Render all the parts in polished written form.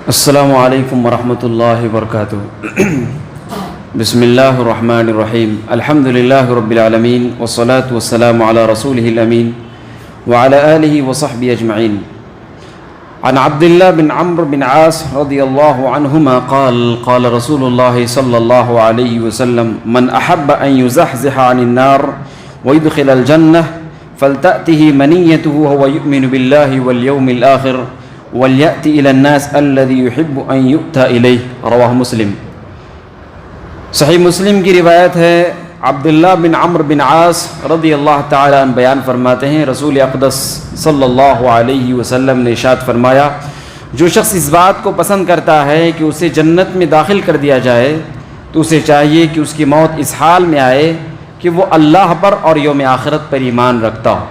السلام علیکم ورحمۃ اللہ وبرکاتہ۔ بسم اللہ الرحمن الرحیم۔ الحمد للہ رب العالمین والصلاة والسلام علی رسولہ الامین وعلی آلہ وصحبہ اجمعین۔ عن عبد اللہ بن عمرو بن عاص رضی اللہ عنہما قال قال رسول اللہ صلی اللہ علیہ وسلم من احب ان یزحزح عن النار ويدخل الجنة فلتأته منيته وهو يؤمن بالله واليوم الآخر وَلْيَأْتِ إِلَى النَّاسِ الَّذِي يُحِبُّ أَن يُؤْتَى إِلَيْهِ رواہ مسلم۔ صحیح مسلم کی روایت ہے، عبداللہ بن عمرو بن عاص رضی اللہ تعالیٰ عنہ بیان فرماتے ہیں، رسول اقدس صلی اللہ علیہ وسلم نے ارشاد فرمایا، جو شخص اس بات کو پسند کرتا ہے کہ اسے جنت میں داخل کر دیا جائے تو اسے چاہیے کہ اس کی موت اس حال میں آئے کہ وہ اللہ پر اور یوم آخرت پر ایمان رکھتا ہو۔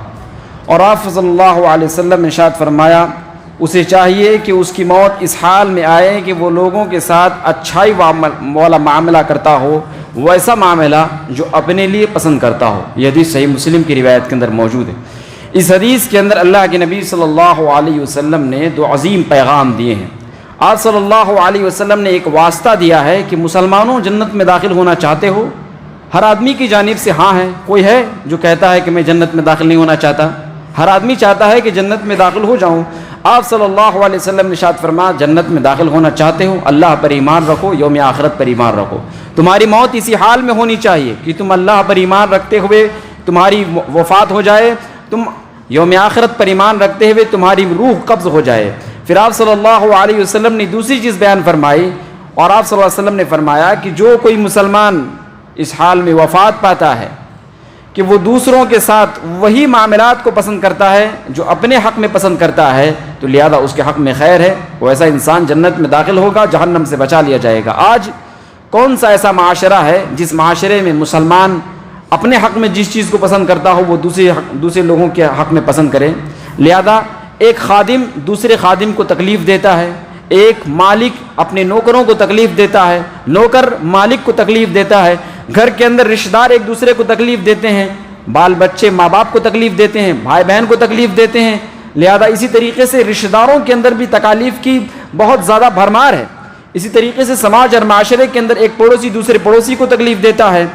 اور آپ صلی اللہ علیہ وسلم نے ارشاد فرمایا، اسے چاہیے کہ اس کی موت اس حال میں آئے کہ وہ لوگوں کے ساتھ اچھائی والا معاملہ کرتا ہو، ویسا معاملہ جو اپنے لیے پسند کرتا ہو۔ یہ حدیث صحیح مسلم کی روایت کے اندر موجود ہے۔ اس حدیث کے اندر اللہ کے نبی صلی اللہ علیہ وسلم نے دو عظیم پیغام دیے ہیں۔ آپ صلی اللہ علیہ وسلم نے ایک واسطہ دیا ہے کہ مسلمانوں جنت میں داخل ہونا چاہتے ہو؟ ہر آدمی کی جانب سے ہاں ہے، کوئی ہے جو کہتا ہے کہ میں جنت میں داخل نہیں ہونا چاہتا؟ ہر آدمی چاہتا ہے کہ جنت میں داخل ہو جاؤں۔ آپ صلی اللہ علیہ وسلم نے ارشاد فرمایا، جنت میں داخل ہونا چاہتے ہو، اللہ پر ایمان رکھو، یوم آخرت پر ایمان رکھو۔ تمہاری موت اسی حال میں ہونی چاہیے کہ تم اللہ پر ایمان رکھتے ہوئے تمہاری وفات ہو جائے، تم یوم آخرت پر ایمان رکھتے ہوئے تمہاری روح قبض ہو جائے۔ پھر آپ صلی اللہ علیہ وسلم نے دوسری چیز بیان فرمائی، اور آپ صلی اللہ علیہ وسلم نے فرمایا کہ جو کوئی مسلمان اس حال میں وفات پاتا ہے کہ وہ دوسروں کے ساتھ وہی معاملات کو پسند کرتا ہے جو اپنے حق میں پسند کرتا ہے، تو لہذا اس کے حق میں خیر ہے، وہ ایسا انسان جنت میں داخل ہوگا، جہنم سے بچا لیا جائے گا۔ آج کون سا ایسا معاشرہ ہے جس معاشرے میں مسلمان اپنے حق میں جس چیز کو پسند کرتا ہو وہ دوسرے لوگوں کے حق میں پسند کرے؟ لہذا ایک خادم دوسرے خادم کو تکلیف دیتا ہے، ایک مالک اپنے نوکروں کو تکلیف دیتا ہے، نوکر مالک کو تکلیف دیتا ہے، گھر کے اندر رشتہ دار ایک دوسرے کو تکلیف دیتے ہیں، بال بچے ماں باپ کو تکلیف دیتے ہیں، بھائی بہن کو تکلیف دیتے ہیں۔ لہذا اسی طریقے سے رشتہ داروں کے اندر بھی تکالیف کی بہت زیادہ بھرمار ہے۔ اسی طریقے سے سماج اور معاشرے کے اندر ایک پڑوسی دوسرے پڑوسی کو تکلیف دیتا ہے،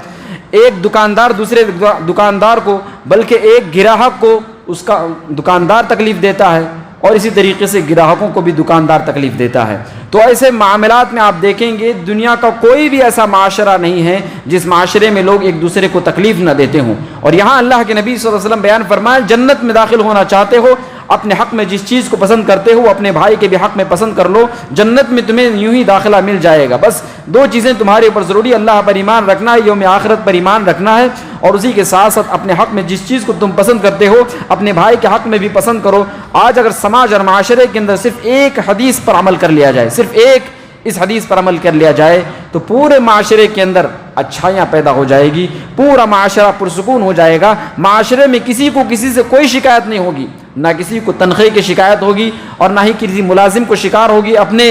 ایک دکاندار دوسرے دکاندار کو، بلکہ ایک گراہک کو اس کا دکاندار تکلیف دیتا ہے، اور اسی طریقے سے گراہکوں کو بھی دکاندار تکلیف دیتا ہے۔ تو ایسے معاملات میں آپ دیکھیں گے دنیا کا کوئی بھی ایسا معاشرہ نہیں ہے جس معاشرے میں لوگ ایک دوسرے کو تکلیف نہ دیتے ہوں۔ اور یہاں اللہ کے نبی صلی اللہ علیہ وسلم بیان فرمائے، جنت میں داخل ہونا چاہتے ہو، اپنے حق میں جس چیز کو پسند کرتے ہو اپنے بھائی کے بھی حق میں پسند کر لو، جنت میں تمہیں یوں ہی داخلہ مل جائے گا۔ بس دو چیزیں تمہارے اوپر ضروری، اللہ پر ایمان رکھنا ہے، یوم آخرت پر ایمان رکھنا ہے، اور اسی کے ساتھ ساتھ اپنے حق میں جس چیز کو تم پسند کرتے ہو اپنے بھائی کے حق میں بھی پسند کرو۔ آج اگر سماج اور معاشرے کے اندر صرف ایک حدیث پر عمل کر لیا جائے، صرف ایک اس حدیث پر عمل کر لیا جائے، تو پورے معاشرے کے اندر اچھائیاں پیدا ہو جائے گی، پورا معاشرہ پرسکون ہو جائے گا، معاشرے میں کسی کو کسی سے کوئی شکایت نہیں ہوگی، نہ کسی کو تنخواہ کی شکایت ہوگی، اور نہ ہی کسی ملازم کو شکار ہوگی اپنے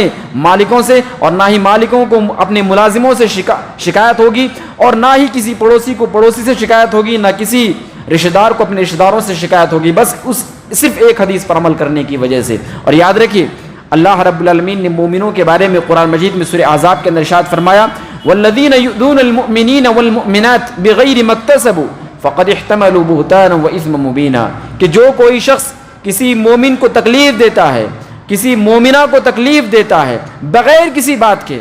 مالکوں سے، اور نہ ہی مالکوں کو اپنے ملازموں سے شکایت ہوگی، اور نہ ہی کسی پڑوسی کو پڑوسی سے شکایت ہوگی، نہ کسی رشتہ دار کو اپنے رشتہ داروں سے شکایت ہوگی، بس صرف ایک حدیث پر عمل کرنے کی وجہ سے۔ اور یاد رکھیے، اللہ رب العالمین نے مومنوں کے بارے میں قرآن مجید میں سورہ احزاب کے اندر ارشاد فرمایا، والذین یؤذون المؤمنین والمؤمنات بغیر ما اکتسبوا فقد احتملوا بہتانا واثما مبینا، کہ جو کوئی شخص کسی مومن کو تکلیف دیتا ہے، کسی مومنہ کو تکلیف دیتا ہے بغیر کسی بات کے،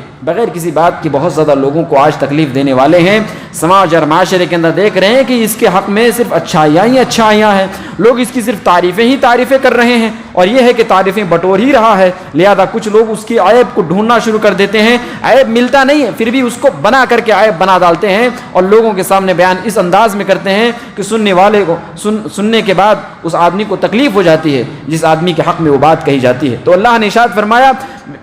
بہت زیادہ لوگوں کو آج تکلیف دینے والے ہیں، سماج اور معاشرے کے اندر دیکھ رہے ہیں کہ اس کے حق میں صرف اچھائیاں ہی اچھائیاں ہیں، لوگ اس کی صرف تعریفیں کر رہے ہیں، اور یہ ہے کہ تعریفیں بٹور ہی رہا ہے۔ لہذا کچھ لوگ اس کی عیب کو ڈھونڈنا شروع کر دیتے ہیں، عیب ملتا نہیں ہے پھر بھی اس کو بنا کر کے عیب بنا ڈالتے ہیں، اور لوگوں کے سامنے بیان اس انداز میں کرتے ہیں کہ سننے والے کو سننے کے بعد اس آدمی کو تکلیف ہو جاتی ہے جس آدمی کے حق میں وہ بات کہی جاتی ہے۔ تو اللہ نے ارشاد فرمایا،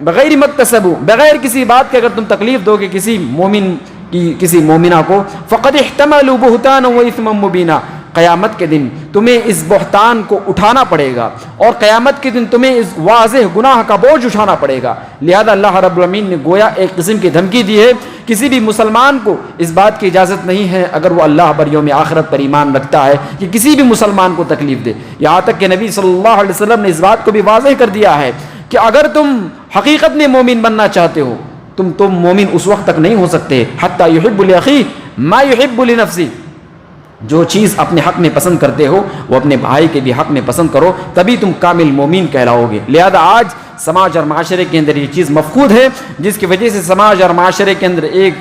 بغیر مکتسبو، بغیر کسی بات کے اگر تم تکلیف دو گے کسی مومن کی کسی مومنہ کو، فقد احتملوا بہتانا واثما مبینا، قیامت کے دن تمہیں اس بہتان کو اٹھانا پڑے گا، اور قیامت کے دن تمہیں اس واضح گناہ کا بوجھ اٹھانا پڑے گا۔ لہذا اللہ رب العالمین نے گویا ایک قسم کی دھمکی دی ہے، کسی بھی مسلمان کو اس بات کی اجازت نہیں ہے اگر وہ اللہ پر یوم آخرت پر ایمان رکھتا ہے کہ کسی بھی مسلمان کو تکلیف دے۔ یہاں تک کہ نبی صلی اللہ علیہ وسلم نے اس بات کو بھی واضح کر دیا ہے کہ اگر تم حقیقت میں مومن بننا چاہتے ہو تم مومن اس وقت تک نہیں ہو سکتے حتی یحب لأخیہ ما یحب لنفسہ، جو چیز اپنے حق میں پسند کرتے ہو وہ اپنے بھائی کے بھی حق میں پسند کرو، تبھی تم کامل مومن کہلاؤ گے۔ لہذا آج سماج اور معاشرے کے اندر یہ چیز مفقود ہے، جس کی وجہ سے سماج اور معاشرے کے اندر ایک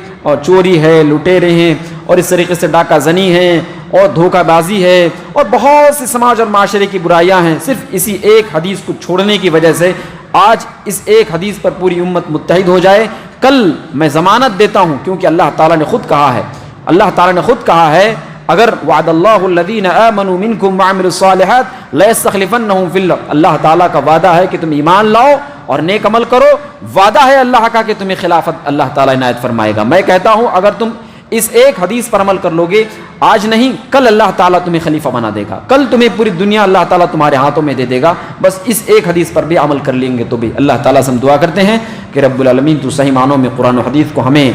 چوری ہے، لٹیرے ہیں، اور اس طریقے سے ڈاکہ زنی ہے، اور دھوکہ بازی ہے، اور بہت سی سماج اور معاشرے کی برائیاں ہیں۔ صرف اسی ایک حدیث کو چھوڑنے کی وجہ سے آج اس ایک حدیث پر پوری امت متحد ہو جائے۔ کل میں ضمانت دیتا ہوں، کیونکہ اللہ تعالیٰ نے خود کہا ہے، اللہ تعالیٰ نے خود کہا ہے، اگر وعد اللہ الذین آمنوا منکم وعملوا الصالحات لیستخلفنہم فی الارض، اللہ تعالیٰ کا وعدہ ہے کہ تم ایمان لاؤ اور نیک عمل کرو، وعدہ ہے اللہ کا کہ تمہیں خلافت اللہ تعالیٰ عنایت فرمائے گا۔ میں کہتا ہوں اگر تم اس ایک حدیث پر عمل کر لو گے، آج نہیں کل اللہ تعالیٰ تمہیں خلیفہ بنا دے گا، کل تمہیں پوری دنیا اللہ تعالیٰ تمہارے ہاتھوں میں دے دے گا، بس اس ایک حدیث پر بھی عمل کر لیں گے تو بھی۔ اللہ تعالیٰ سے ہم دعا کرتے ہیں کہ رب العالمین تو صحیح معنوں میں قرآن و حدیث کو ہمیں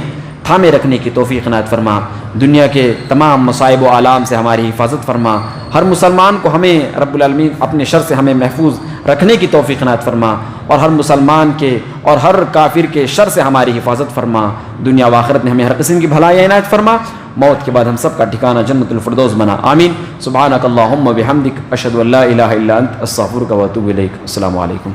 تھامے رکھنے کی توفیق عنایت فرما، دنیا کے تمام مصائب و آلام سے ہماری حفاظت فرما، ہر مسلمان کو ہمیں رب العالمین اپنے شر سے ہمیں محفوظ رکھنے کی توفیق عنایت فرما، اور ہر مسلمان کے اور ہر کافر کے شر سے ہماری حفاظت فرما، دنیا و آخرت میں ہمیں ہر قسم کی بھلائی عنایت فرما، موت کے بعد ہم سب کا ٹھکانہ جنت الفردوس بنا، آمین۔ سبحانک اللہم و بحمدک، اشہد ان لا الہ الا انت، استغفرک و اتوب الیک۔ السلام علیکم۔